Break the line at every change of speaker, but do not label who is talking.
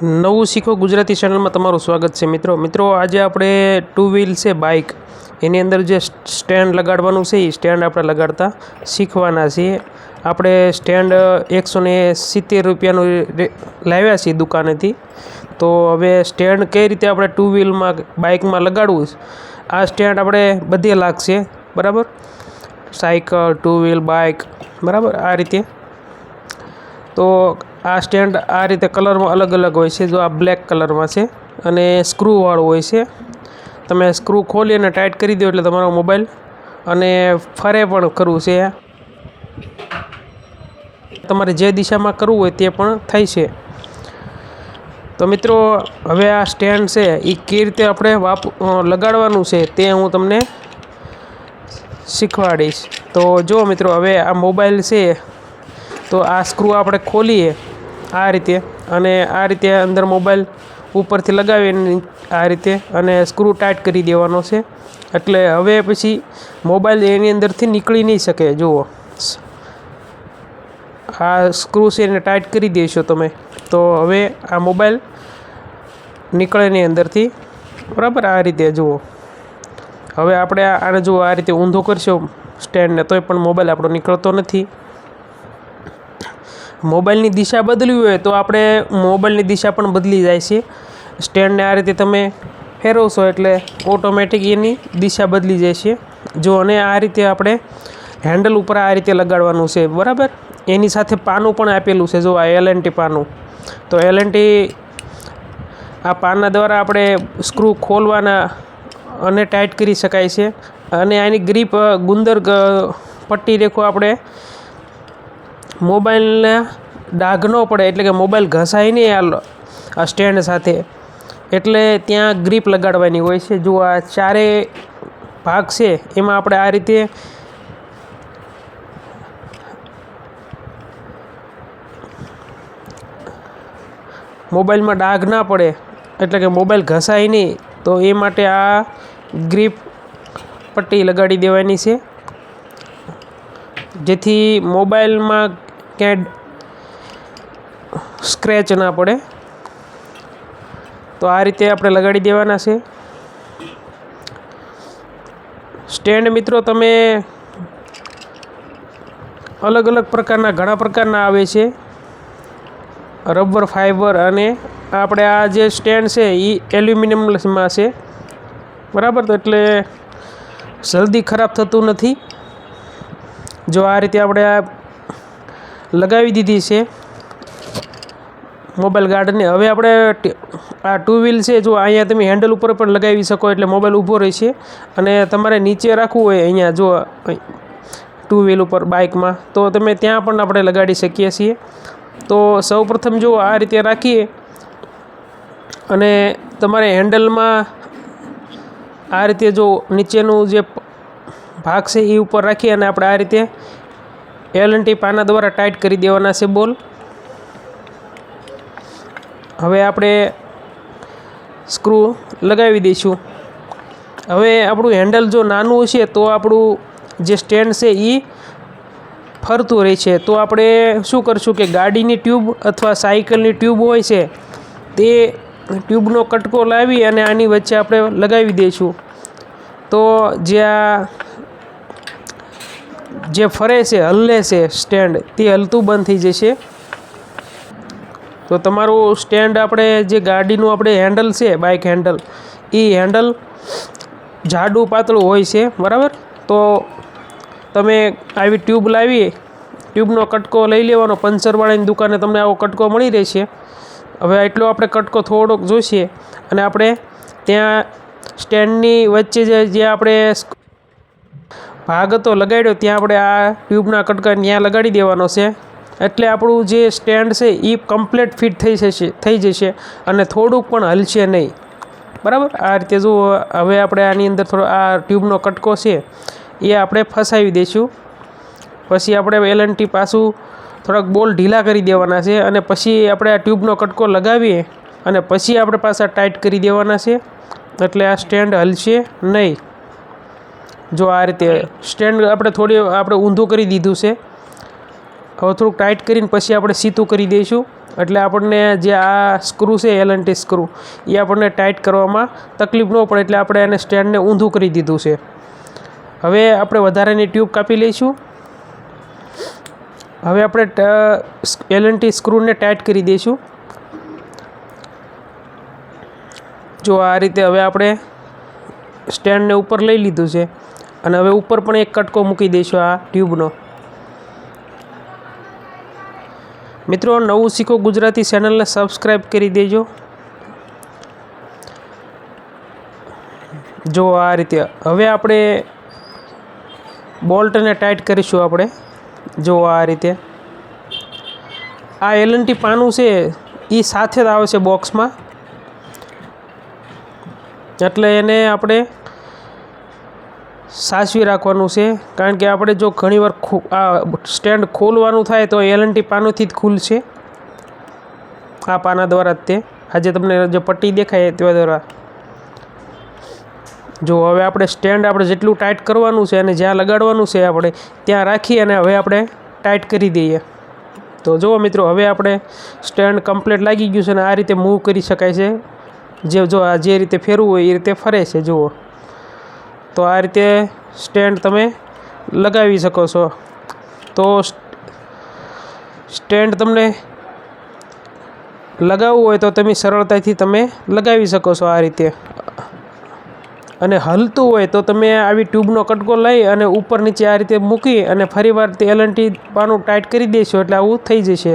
નવું શીખો ગુજરાતી ચેનલમાં તમારું સ્વાગત છે મિત્રો આજે આપણે ટુ વ્હીલ છે બાઇક એની અંદર જે સ્ટેન્ડ લગાડવાનું છે એ સ્ટેન્ડ આપણે લગાડતા શીખવાના છીએ। આપણે સ્ટેન્ડ 170 રૂપિયાનું લાવ્યા છીએ દુકાનેથી। તો હવે સ્ટેન્ડ કઈ રીતે આપણે ટુ વ્હીલમાં બાઇકમાં લગાડવું, આ સ્ટેન્ડ આપણે બધે લાગશે બરાબર, સાયકલ ટુ વ્હીલ બાઇક બરાબર આ રીતે। તો આ સ્ટેન્ડ આ રીતે કલરમાં અલગ અલગ હોય છે। જો આ બ્લેક કલરમાં છે અને સ્ક્રૂવાળું હોય છે। તમે સ્ક્રૂ ખોલી અને ટાઈટ કરી દો એટલે તમારો મોબાઈલ અને ફરે પણ કરવું છે, તમારે જે દિશામાં કરવું હોય તે પણ થઈ છે। તો મિત્રો હવે આ સ્ટેન્ડ છે એ કઈ રીતે આપણે લગાડવાનું છે તે હું તમને શીખવાડીશ। તો જો મિત્રો હવે આ મોબાઈલ છે તો આ સ્ક્રૂ આપણે ખોલીએ આ રીતે અને આ રીતે અંદર મોબાઈલ ઉપરથી લગાવીને આ રીતે અને સ્ક્રૂ ટાઈટ કરી દેવાનો છે, એટલે હવે પછી મોબાઈલ એની અંદરથી નીકળી નહીં શકે। જુઓ આ સ્ક્રૂ છે એને ટાઈટ કરી દેશો તમે તો હવે આ મોબાઈલ નીકળે નહીં અંદરથી બરાબર આ રીતે। જુઓ હવે આપણે આને જુઓ આ રીતે ઊંધો કરશો સ્ટેન્ડને તોય પણ મોબાઈલ આપણો નીકળતો નથી। મોબાઈલની દિશા બદલવી હોય તો આપણે મોબાઈલની દિશા પણ બદલી જાય છે। સ્ટેન્ડને આ રીતે તમે ફેરવશો એટલે ઓટોમેટિક એની દિશા બદલી જાય છે। જો અને આ રીતે આપણે હેન્ડલ ઉપર આ રીતે લગાડવાનું છે બરાબર। એની સાથે પાનું પણ આપેલું છે, જો આ LNT પાનું। તો LNT આ પાના દ્વારા આપણે સ્ક્રૂ ખોલવાના અને ટાઈટ કરી શકાય છે, અને આની ગ્રીપ ગુંદર પટ્ટી રેખો આપણે મોબાઈલને ડાઘ ન પડે, એટલે કે મોબાઈલ ઘસાય નહીં આ સ્ટેન્ડ સાથે, એટલે ત્યાં ગ્રીપ લગાડવાની હોય છે। જો આ ચારે ભાગ છે એમાં આપણે આ રીતે મોબાઈલમાં ડાઘ ના પડે, એટલે કે મોબાઈલ ઘસાય નહીં, તો એ માટે આ ગ્રીપ પટ્ટી લગાડી દેવાની છે, જેથી મોબાઈલમાં ક્યાંય સ્ક્રેચ ના પડે। તો આ રીતે આપણે લગાડી દેવાના છે સ્ટેન્ડ। મિત્રો તમે અલગ અલગ પ્રકારના ઘણા પ્રકારના આવે છે, રબર, ફાઈબર, અને આપણે આ જે સ્ટેન્ડ છે એ એલ્યુમિનિયમમાં છે બરાબર, તો એટલે જલ્દી ખરાબ થતું નથી। જો આ રીતે આપણે આ લગાવી દીધી છે મોબાઈલ ગાર્ડને। હવે આપણે આ ટુ વ્હીલ છે, જો અહીંયા તમે હેન્ડલ ઉપર પણ લગાવી શકો એટલે મોબાઈલ ઊભો રહેશે, અને તમારે નીચે રાખવું હોય અહીંયા જો ટુ વ્હીલ ઉપર બાઇકમાં તો તમે ત્યાં પણ આપણે લગાડી શકીએ છીએ। તો સૌપ્રથમ જો આ રીતે રાખીએ અને તમારે હેન્ડલમાં આ રીતે જો નીચેનું જે ભાગ છે એ ઉપર રાખી અને આપણે આ રીતે LNT પાના દ્વારા ટાઈટ કરી દેવાના છે બોલ। હવે આપણે સ્ક્રૂ લગાવી દઈશું। હવે આપણું હેન્ડલ જો નાનું છે તો આપણું જે સ્ટેન્ડ છે એ ફરતું રહે છે। તો આપણે શું કરશું કે ગાડીની ટ્યુબ અથવા સાયકલની ટ્યુબ હોય છે તે ટ્યુબનો કટકો લાવી અને આની વચ્ચે આપણે લગાવી દઈશું, તો જે ફરે છે હલે છે સ્ટેન્ડ તે હલતું બંધ થઈ જશે। તો તમારું સ્ટેન્ડ આપણે જે ગાડીનું આપણે હેન્ડલ છે બાઇક હેન્ડલ, એ હેન્ડલ જાડું પાતળું હોય છે બરાબર। તો તમે આવી ટ્યુબ લાવી ટ્યુબનો કટકો લઈ લેવાનો, પંચરવાળાની દુકાને તમને આવો કટકો મળી રહેશે। હવે એટલો આપણે કટકો થોડોક જોઈશે અને આપણે ત્યાં સ્ટેન્ડની વચ્ચે જે આપણે ભાગ હતો લગાડ્યો ત્યાં આપણે આ ટ્યુબના કટકા ત્યાં લગાડી દેવાનો છે, એટલે આપણું જે સ્ટેન્ડ છે એ કમ્પ્લીટ ફિટ થઈ જશે અને થોડુંક પણ હલશે નહીં બરાબર। આ રીતે જો હવે આપણે આની અંદર થોડો આ ટ્યુબનો કટકો છે એ આપણે ફસાવી દઈશું, પછી આપણે LNT પાછું થોડાક બોલ ઢીલા કરી દેવાના છે, અને પછી આપણે આ ટ્યુબનો કટકો લગાવીએ અને પછી આપણે પાછા ટાઈટ કરી દેવાના છે, એટલે આ સ્ટેન્ડ હલશે નહીં। જો આ રીતે સ્ટેન્ડ આપણે ઊંધું કરી દીધું છે, હવે થોડુંક ટાઈટ કરીને પછી આપણે સીધું કરી દઈશું, એટલે આપણને જે આ સ્ક્રૂ છે એલએનટી સ્ક્રૂ એ આપણને ટાઈટ કરવામાં તકલીફ ન પડે, એટલે આપણે એને સ્ટેન્ડને ઊંધું કરી દીધું છે. હવે આપણે વધારાની ટ્યુબ કાપી લઈશું. હવે આપણે એલએનટી સ્ક્રૂને ટાઈટ કરી દઈશું. જો આ રીતે હવે આપણે સ્ટેન્ડને ઉપર લઈ લીધું છે અને હવે ઉપર પણ એક કટકો મૂકી દઈશું આ ટ્યુબનો. મિત્રો, નવું શીખો ગુજરાતી ચેનલને સબસ્ક્રાઈબ કરી દેજો. જો આ રીતે હવે આપણે બોલ્ટને ટાઈટ કરીશું. આપણે જો આ રીતે આ એલએનટી પાનું છે એ સાથે જ આવે છે બોક્સમાં, એટલે એને આપણે સાચવી રાખવાનું છે. કારણ કે આપણે જો ઘણીવાર આ સ્ટેન્ડ ખોલવાનું થાય તો એલએનટી પાનુંથી જ ખુલશે, આ પાના દ્વારા જ. તે આજે તમને જે પટ્ટી દેખાય તે દ્વારા. જો હવે આપણે સ્ટેન્ડ આપણે જેટલું ટાઈટ કરવાનું છે અને જ્યાં લગાડવાનું છે આપણે ત્યાં રાખી અને હવે આપણે ટાઈટ કરી દઈએ. તો જુઓ મિત્રો, હવે આપણે સ્ટેન્ડ કમ્પ્લીટ લાગી ગયું છે અને આ રીતે મૂવ કરી શકાય છે. જો આ જે રીતે ફેરવું હોય એ રીતે ફરે છે. જુઓ, તો આ રીતે સ્ટેન્ડ તમે લગાવી શકો છો. તો સ્ટેન્ડ તમને લગાવવું હોય તો તમે સરળતાથી તમે લગાવી શકો છો આ રીતે. અને હલતું હોય તો તમે આવી ટ્યુબનો કટકો લઈ અને ઉપર નીચે આ રીતે મૂકી અને ફરીવાર તે એલએનટી પાનું ટાઈટ કરી દેશો એટલે આવું થઈ જશે.